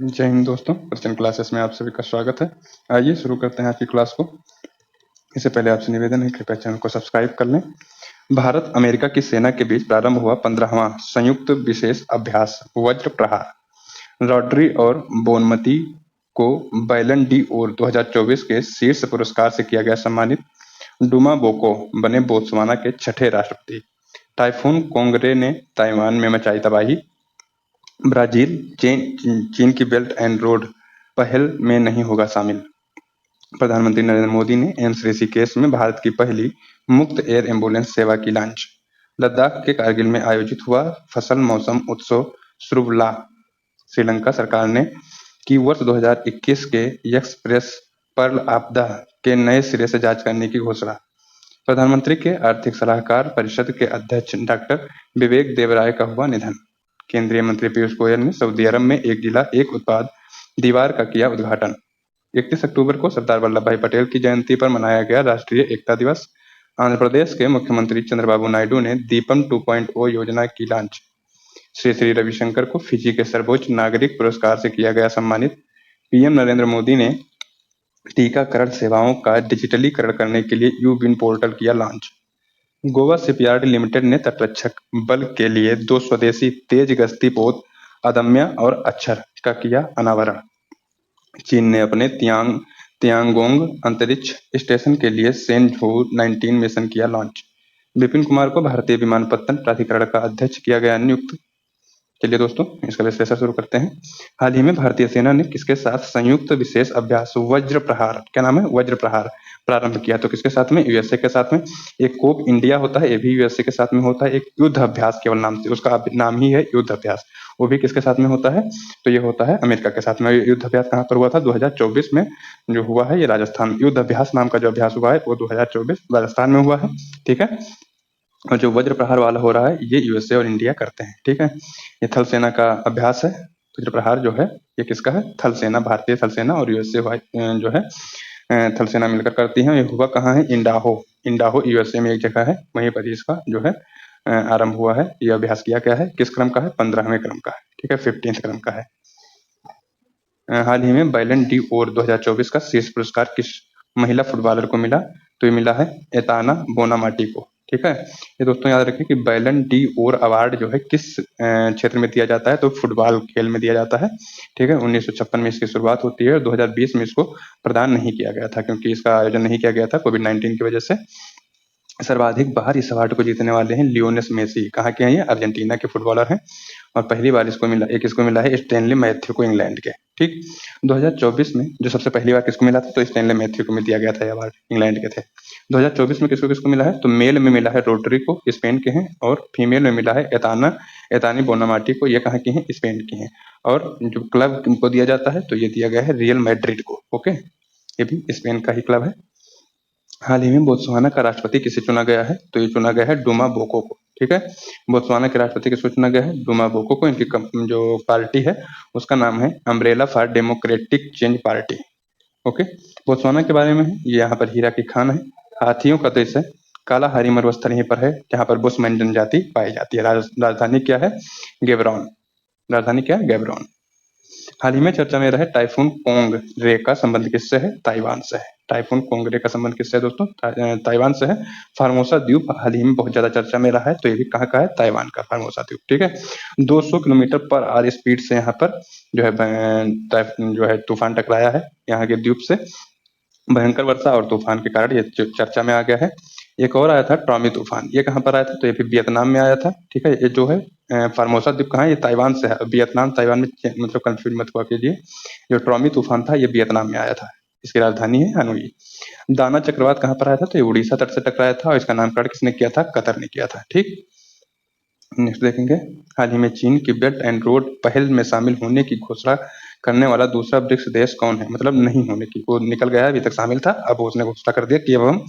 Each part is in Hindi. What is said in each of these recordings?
जय हिंद दोस्तों, पर्सनल क्लासेस में आप सभी का स्वागत है। आइए शुरू करते हैं आज की क्लास को। इससे पहले आपसे निवेदन है, कृपया चैनल को सब्सक्राइब कर लें। भारत अमेरिका की सेना के बीच प्रारंभ हुआ 15वां संयुक्त विशेष अभ्यास वज्र प्रहार। रॉड्री और बोनमती को बैलन डी ओर 2024 के शीर्ष पुरस्कार से किया गया सम्मानित। डुमा बोको बने बोत्सवाना के छठे राष्ट्रपति। टाइफून कोंगरे ने ताइवान में मचाई तबाही। ब्राजील चीन की बेल्ट एंड रोड पहल में नहीं होगा शामिल। प्रधानमंत्री नरेंद्र मोदी ने एम्स ऋषिकेश में भारत की पहली मुक्त एयर एम्बुलेंस सेवा की लॉन्च। लद्दाख के कारगिल में आयोजित हुआ फसल मौसम उत्सव श्रुवला। श्रीलंका सरकार ने की वर्ष 2021 के एक्सप्रेस पर्ल आपदा के नए सिरे से जांच करने की घोषणा। प्रधानमंत्री के आर्थिक सलाहकार परिषद के अध्यक्ष डॉक्टर विवेक देवराय का हुआ निधन। केंद्रीय मंत्री पीयूष गोयल ने सऊदी अरब में एक जिला एक उत्पाद दीवार का किया उद्घाटन। 31 अक्टूबर को सरदार वल्लभ भाई पटेल की जयंती पर मनाया गया राष्ट्रीय एकता दिवस। आंध्र प्रदेश के मुख्यमंत्री चंद्रबाबू नायडू ने दीपम 2.0 योजना की लॉन्च। श्री श्री रविशंकर को फिजी के सर्वोच्च नागरिक पुरस्कार से किया गया सम्मानित। पीएम नरेंद्र मोदी ने टीकाकरण सेवाओं का डिजिटलीकरण करने के लिए यू-विन पोर्टल किया लॉन्च। गोवा शिपयार्ड लिमिटेड ने तटरक्षक बल के लिए 2 स्वदेशी तेज गश्ती पोत अदम्य और अक्षर का किया अनावरण। चीन ने अपने तियांगोंग अंतरिक्ष स्टेशन के लिए सेनझू 19 मिशन किया लॉन्च। विपिन कुमार को भारतीय विमानपत्तन प्राधिकरण का अध्यक्ष किया गया नियुक्त। चलिए दोस्तों, इसका विश्लेषण शुरू करते हैं। हाल ही में भारतीय सेना ने किसके साथ संयुक्त विशेष अभ्यास वज्र प्रहार, क्या नाम है, वज्र प्रहार प्रारंभ किया? तो किसके साथ में? यूएसए के साथ में। एक कोप इंडिया होता है, ये भी यूएसए के साथ में होता है। एक युद्ध अभ्यास केवल नाम से, उसका नाम ही है युद्ध अभ्यास, वो भी किसके साथ में होता है? तो ये होता है अमेरिका के साथ में। युद्ध अभ्यास कहाँ पर हुआ था? 2024 में जो हुआ है, ये राजस्थान। युद्ध अभ्यास नाम का जो अभ्यास हुआ है वो 2024 राजस्थान में हुआ है। ठीक है। और जो वज्र प्रहार वाला हो रहा है, ये यूएसए और इंडिया करते हैं। ठीक है। ये थल सेना का अभ्यास है। वज्र प्रहार जो है ये किसका है? थल सेना, भारतीय थल सेना और यूएसए जो है थल सेना मिलकर करती है। ये हुआ कहाँ है? इंडाहो यूएसए में एक जगह है, वहीं पर इसका जो है आरंभ हुआ है। ये अभ्यास किया गया है। किस क्रम का है? 15वें क्रम का है। ठीक है, 15th क्रम का है। हाल ही में बैलन डी ओर 2024 का शीर्ष पुरस्कार किस महिला फुटबॉलर को मिला? तो ये मिला है एताना बोनामाटी को। ठीक है। ये दोस्तों याद रखें कि बैलन डी ओर अवार्ड जो है किस क्षेत्र में दिया जाता है? तो फुटबॉल खेल में दिया जाता है। ठीक है। 1956 में इसकी शुरुआत होती है और 2020 में इसको प्रदान नहीं किया गया था, क्योंकि इसका आयोजन नहीं किया गया था कोविड-19 की वजह से। सर्वाधिक बार इस अवार्ड को जीतने वाले हैं लियोनेल मेसी। कहाँ के हैं ये? अर्जेंटीना के फुटबॉलर हैं। और पहली बार इसको मिला है स्टैनली मैथ्यू को, इंग्लैंड के। ठीक। 2024 में जो सबसे पहली बार किसको मिला था? तो स्टैनली मैथ्यू को दिया गया था ये अवार्ड, इंग्लैंड के थे। 2024 में किसको किसको मिला है? तो मेल में मिला है रोड्री को, स्पेन के हैं। और फीमेल में मिला है एतानी बोनामाटी को, ये कहाँ की हैं? स्पेन की हैं। और जो क्लब को दिया जाता है तो ये दिया गया है रियल मैड्रिड को। ओके, ये भी स्पेन का ही क्लब है। हाल ही में बोत्सवाना का राष्ट्रपति किसे चुना गया है? तो ये चुना गया है डुमा बोको को। ठीक है। बोत्सवाना के राष्ट्रपति किसको चुना गया है? डुमा बोको को। इनकी जो पार्टी है उसका नाम है umbrella for democratic change party. Okay. Botswana के बारे में है, ये यहाँ पर हीरा की खान है, हाथियों का देश है, काला हारी मरुस्थल यहीं पर है जहाँ पर बुशमैन जनजाति पाई जाती है। राजधानी क्या है? गेबरॉन। राजधानी क्या है? गेबरॉन। हाल ही में चर्चा में रहे टाइफून कोंगरे का संबंध किससे है? ताइवान से है। टाइफून कोंगरे का संबंध किससे है दोस्तों? ताइवान से है। फार्मोसा द्वीप हाल ही में बहुत ज्यादा चर्चा में रहा है, तो ये भी कहाँ का है? ताइवान का फार्मोसा द्वीप। ठीक है। 200 किलोमीटर पर आवर स्पीड से यहाँ पर जो है तूफान टकराया है यहाँ के द्वीप से। भयंकर वर्षा और तूफान के कारण ये चर्चा में आ गया है। एक और आया था ट्रॉमी तूफान, ये कहाँ पर आया था? तो ये भी वियतनाम में आया था। ठीक है। ये जो है फार्मोसा द्वीप कहाँ है? ये ताइवान से है। वियतनाम ताइवान में मतलब कंफ्यूज मत हुआ कीजिए। जो ट्रॉमी तूफान था ये वियतनाम में आया था। इसकी राजधानी है हनोई। दाना चक्रवात कहाँ पर आया था? तो ये उड़ीसा तट से टकराया था और इसका नामकरण किसने किया था? कतर ने किया था। ठीक। नेक्स्ट देखेंगे। हाल ही में चीन की बेल्ट एंड रोड पहल में शामिल होने की घोषणा करने वाला दूसरा ब्रिक्स देश कौन है? मतलब नहीं होने की, वो निकल गया है, अभी तक शामिल था, अब उसने घोषणा कर दिया कि अब हम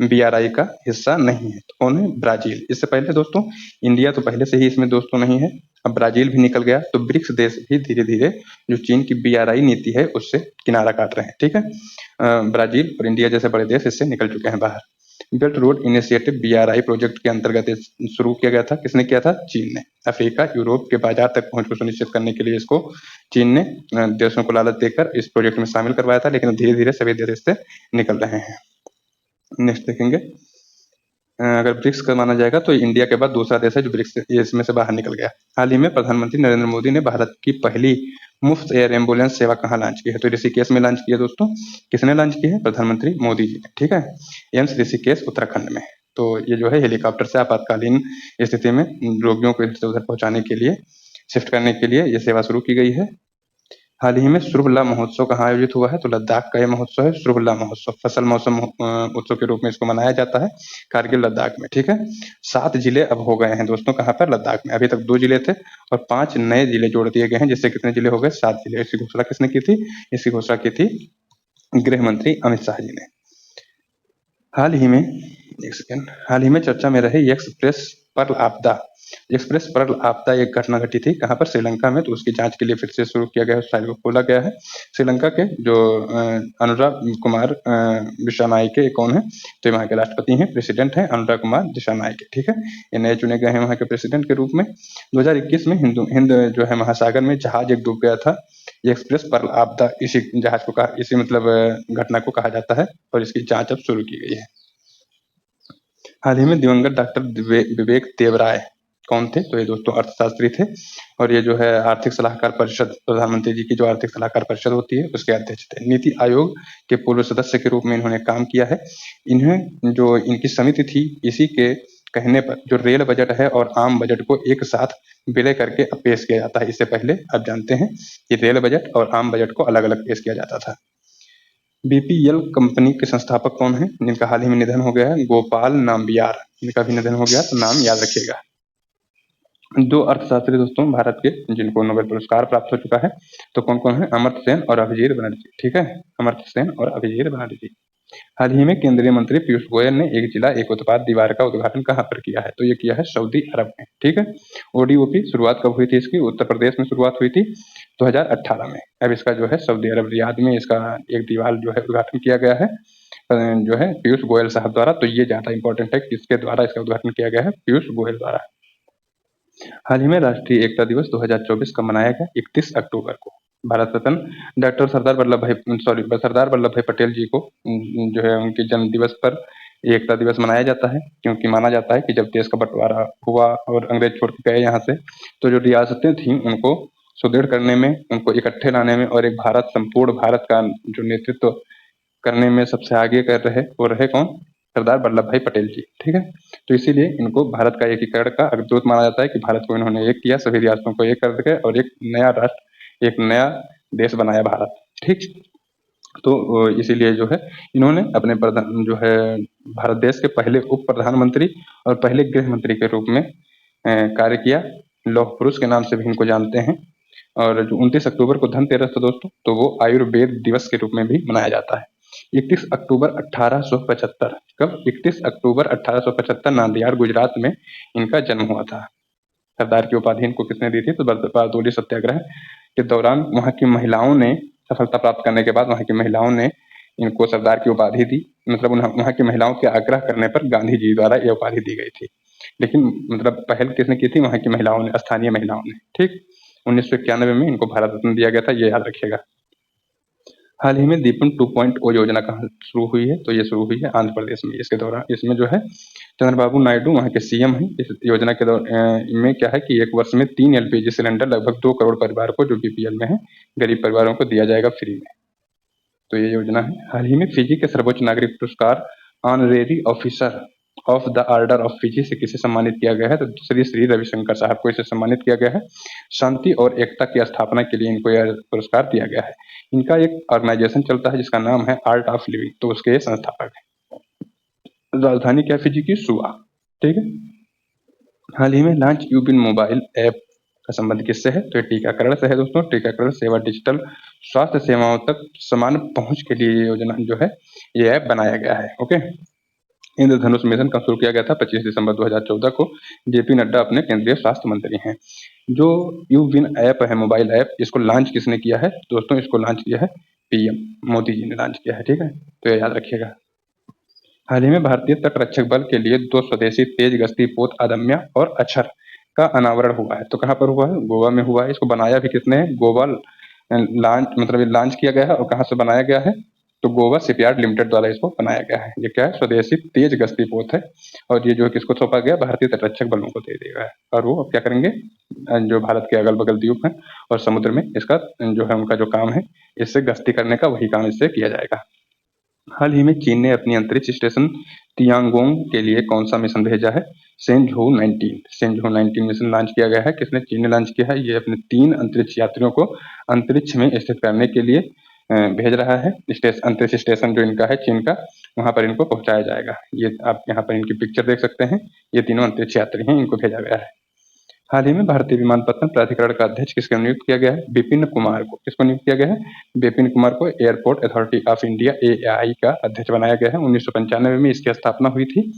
बीआरआई का हिस्सा नहीं है। तो कौन है? ब्राजील। इससे पहले दोस्तों इंडिया तो पहले से ही इसमें दोस्तों नहीं है, अब ब्राजील भी निकल गया। तो ब्रिक्स देश भी धीरे धीरे जो चीन की बीआरआई नीति है उससे किनारा काट रहे हैं। ठीक है। ब्राजील और इंडिया जैसे बड़े देश इससे निकल चुके हैं बाहर। Belt road initiative BRI project के अंतर्गत शुरू किया गया था। किसने किया था? चीन ने। अफ्रीका यूरोप के बाजार तक पहुंच को सुनिश्चित करने के लिए इसको चीन ने देशों को लालच देकर इस प्रोजेक्ट में शामिल करवाया था, लेकिन धीरे धीरे सभी देश इससे निकल रहे हैं। नेक्स्ट देखेंगे, अगर ब्रिक्स का माना जाएगा तो इंडिया के बाद दूसरा देश है जो ब्रिक्स इसमें से बाहर निकल गया। हाल ही में प्रधानमंत्री नरेंद्र मोदी ने भारत की पहली मुफ्त एयर एम्बुलेंस सेवा कहाँ लॉन्च की है? तो ऋषिकेश में लॉन्च की है दोस्तों। किसने लॉन्च की है? प्रधानमंत्री मोदी जी ने। ठीक है, एम्स ऋषिकेश उत्तराखंड में। तो ये जो है हेलीकॉप्टर से आपातकालीन स्थिति में रोगियों को इधर से उधर पहुंचाने के लिए, शिफ्ट करने के लिए ये सेवा शुरू की गई है। हाल ही में श्रुबला महोत्सव कहाँ आयोजित हुआ है? तो लद्दाख का ये महोत्सव है, श्रुबला महोत्सव। फसल मौसम उत्सव के रूप में इसको मनाया जाता है कारगिल लद्दाख में। ठीक है, 7 जिले अब हो गए हैं दोस्तों, कहाँ पर? लद्दाख में। अभी तक 2 जिले थे और 5 नए जिले जोड़ दिए गए हैं, जिससे कितने जिले हो गए? 7 जिले। इसकी घोषणा किसने की थी? इसकी घोषणा की थी गृह मंत्री अमित शाह जी ने। हाल ही में, एक सेकेंड, हाल ही में चर्चा में रही एक्सप्रेस पर्ल आपदा एक घटना घटी थी। कहाँ पर? श्रीलंका में। तो उसकी जांच के लिए फिर से शुरू किया गया, उस फाइल को खोला गया है। श्रीलंका के जो अनुराग कुमार दिशानायके कौन है? तो वहाँ के राष्ट्रपति हैं, प्रेसिडेंट हैं अनुराग कुमार दिशानायके। ठीक है, ये नए चुने गए हैं वहाँ के प्रेसिडेंट के रूप में। 2021 में हिंद जो है महासागर में जहाज एक डूब गया था। ये एक्सप्रेस पर्ल आपदा इसी जहाज को कहा, इसी मतलब घटना को कहा जाता है, और इसकी जांच अब शुरू की गई है। हाल ही में दिवंगत डॉक्टर विवेक देवराय कौन थे? तो ये दोस्तों अर्थशास्त्री थे, और ये जो है आर्थिक सलाहकार परिषद, प्रधानमंत्री जी की जो आर्थिक सलाहकार परिषद होती है उसके अध्यक्ष थे। नीति आयोग के पूर्व सदस्य के रूप में इन्होंने काम किया है। इन्हें जो इनकी समिति थी, इसी के कहने पर जो रेल बजट है और आम बजट को एक साथ विलय करके अब पेश किया जाता है। इससे पहले आप जानते हैं कि रेल बजट और आम बजट को अलग अलग पेश किया जाता था। BPL कंपनी के संस्थापक कौन है? जिनका हाल ही में निधन हो गया है? गोपाल नाम्बियार, इनका भी निधन हो गया, तो नाम याद रखिएगा। 2 अर्थशास्त्री दोस्तों भारत के जिनको नोबेल पुरस्कार प्राप्त हो चुका है, तो कौन कौन है? अमर्त्य सेन और अभिजीत बनर्जी। ठीक है, अमर्त्य सेन और अभिजीत बनर्जी। हाल ही में केंद्रीय मंत्री पीयूष गोयल ने एक जिला एक उत्पाद दीवार का उद्घाटन कहाँ पर किया है? तो ये किया है सऊदी अरब में। ठीक है, ODOP शुरुआत कब हुई थी इसकी? उत्तर प्रदेश में शुरुआत हुई थी 2018 में। अब इसका जो है सऊदी अरब रियाद में इसका एक दीवार जो है उद्घाटन किया गया है, जो है पीयूष गोयल साहब द्वारा। तो ये ज्यादा इंपॉर्टेंट है, किसके द्वारा इसका उद्घाटन किया गया है? पीयूष गोयल द्वारा। हाल ही में राष्ट्रीय एकता दिवस 2024 का मनाया गया 31 अक्टूबर को। भारत रत्न डॉक्टर सरदार वल्लभ भाई पटेल जी को जो है उनके जन्म दिवस पर एकता दिवस मनाया जाता है, क्योंकि माना जाता है कि जब देश का बंटवारा हुआ और अंग्रेज छोड़ के गए यहाँ से, तो जो रियासतें थीं उनको सुदृढ़ करने में, उनको इकट्ठे लाने में और एक भारत, संपूर्ण भारत का जो नेतृत्व करने में सबसे आगे कर रहे, वो रहे कौन? सरदार वल्लभ भाई पटेल जी। ठीक है, तो इसीलिए इनको भारत का एकीकरण का अग्रदूत माना जाता है कि भारत को इन्होंने एक किया, सभी रियासतों को एक कर के और एक नया राष्ट्र, एक नया देश बनाया भारत। ठीक, तो इसीलिए जो है इन्होंने अपने प्रधान जो है भारत देश के पहले उप प्रधानमंत्री और पहले गृह मंत्री के रूप में कार्य किया। लौह पुरुष के नाम से भी इनको जानते हैं। और जो 29 अक्टूबर को धनतेरस था दोस्तों, तो वो आयुर्वेद दिवस के रूप में भी मनाया जाता है। 31 अक्टूबर 1875, कब? 31 अक्टूबर 1875 नांदियार गुजरात में इनका जन्म हुआ था। सरदार की उपाधि इनको किसने दी थी? तो बारदोली सत्याग्रह के दौरान वहां की महिलाओं ने सफलता प्राप्त करने के बाद वहां की महिलाओं ने इनको सरदार की उपाधि दी। मतलब वहां की महिलाओं के आग्रह करने पर गांधी जी द्वारा यह उपाधि दी गई थी, लेकिन मतलब पहल किसने की थी? वहां की महिलाओं ने, स्थानीय महिलाओं ने। ठीक, 1991 में इनको भारत रत्न दिया गया था, ये याद रखिएगा। हाल ही में दीपन 2.0 योजना कहाँ शुरू हुई है? तो ये शुरू हुई है आंध्र प्रदेश में। इसके दौरान इसमें जो है चंद्रबाबू नायडू वहाँ के CM हैं। इस योजना के में क्या है कि एक वर्ष में 3 LPG सिलेंडर लगभग 2 करोड़ परिवार को, जो BPL में है, गरीब परिवारों को दिया जाएगा फ्री में। तो ये योजना है। हाल ही में फिजी के सर्वोच्च नागरिक पुरस्कार honorary officer of the order of Fiji से किसे सम्मानित किया गया है? तो श्री रविशंकर साहब को इसे सम्मानित किया गया है। शांति और एकता की स्थापना के लिए इनको यह पुरस्कार दिया गया है। इनका एक ऑर्गेनाइजेशन चलता है जिसका नाम है आर्ट ऑफ लिविंग, तो उसके ये संस्थापक है। राजधानी क्या फिजी की? सुआ। ठीक है, हाल ही में लॉन्च यूबिन मोबाइल ऐप का संबंध किससे है? तो ये टीकाकरण से है दोस्तों। टीकाकरण सेवा डिजिटल स्वास्थ्य सेवाओं तक समान पहुंच के लिए योजना जो है ये ऐप बनाया गया है। ओके, इंद्रधनुष मिशन कब शुरू किया गया था? 25 दिसंबर 2014 को। JP नड्डा अपने केंद्रीय स्वास्थ्य मंत्री हैं। जो यूविन ऐप है, मोबाइल ऐप, इसको लॉन्च किसने किया है? दोस्तों इसको लॉन्च किया है PM मोदी जी ने लॉन्च किया है। ठीक है, तो ये याद रखिएगा। हाल ही में भारतीय तटरक्षक बल के लिए 2 स्वदेशी तेज गश्ती पोत अदम्य और अक्षर का अनावरण हुआ है। तो कहाँ पर हुआ है? गोवा में हुआ है। इसको बनाया भी किसने है? गोवा लॉन्च मतलब ये लॉन्च किया गया है। और कहाँ से बनाया गया है? तो गोवा शिपयार्ड लिमिटेड द्वारा इसको बनाया गया है। ये क्या है? स्वदेशी तेज गश्ती पोत है। और ये जो है किसको सौंपा गया? भारतीय तटरक्षक बलों को दे दिया गया है। और वो अब क्या करेंगे? जो भारत के अगल बगल द्वीप हैं और समुद्र में इसका जो है उनका जो काम है, इससे गश्ती करने का वही काम इससे किया जाएगा। हाल ही में चीन ने अपनी अंतरिक्ष स्टेशन तियांगोंग के लिए कौन सा मिशन भेजा है? सेंझोउ 19 मिशन लॉन्च किया गया है। किसने? चीन ने लॉन्च किया है। ये अपने 3 अंतरिक्ष यात्रियों को अंतरिक्ष में स्थित करने के लिए भेज रहा है। अंतरिक्ष स्टेशन जो इनका है चीन का, वहां पर इनको पहुंचाया जाएगा। ये आप यहाँ पर इनकी पिक्चर देख सकते हैं। ये तीनों अंतरिक्ष यात्री हैं, इनको भेजा गया है। हाल ही में भारतीय विमानपत्तन प्राधिकरण का अध्यक्ष किसको नियुक्त किया गया है? विपिन कुमार को। किसको नियुक्त किया गया है? विपिन कुमार को airport authority of India AI का अध्यक्ष बनाया गया है। 1995 में इसकी स्थापना हुई थी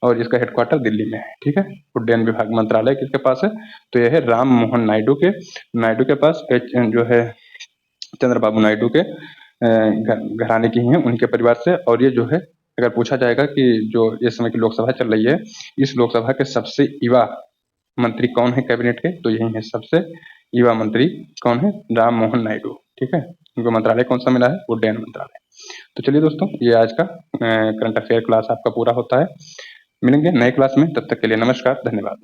और इसका हेडक्वार्टर दिल्ली में है। ठीक है। उड्डयन विभाग मंत्रालय किसके पास है? तो यह है राम मोहन नायडू के पास। जो है चंद्रबाबू नायडू के घराने की हैं, उनके परिवार से। और ये जो है अगर पूछा जाएगा कि जो इस समय की लोकसभा चल रही है, इस लोकसभा के सबसे युवा मंत्री कौन है कैबिनेट के? तो यही है सबसे युवा मंत्री कौन है? राम मोहन नायडू। ठीक है। उनको मंत्रालय कौन सा मिला है? उड्डयन मंत्रालय। तो चलिए दोस्तों, ये आज का करंट अफेयर क्लास आपका पूरा होता है। मिलेंगे नए क्लास में, तब तक के लिए नमस्कार, धन्यवाद।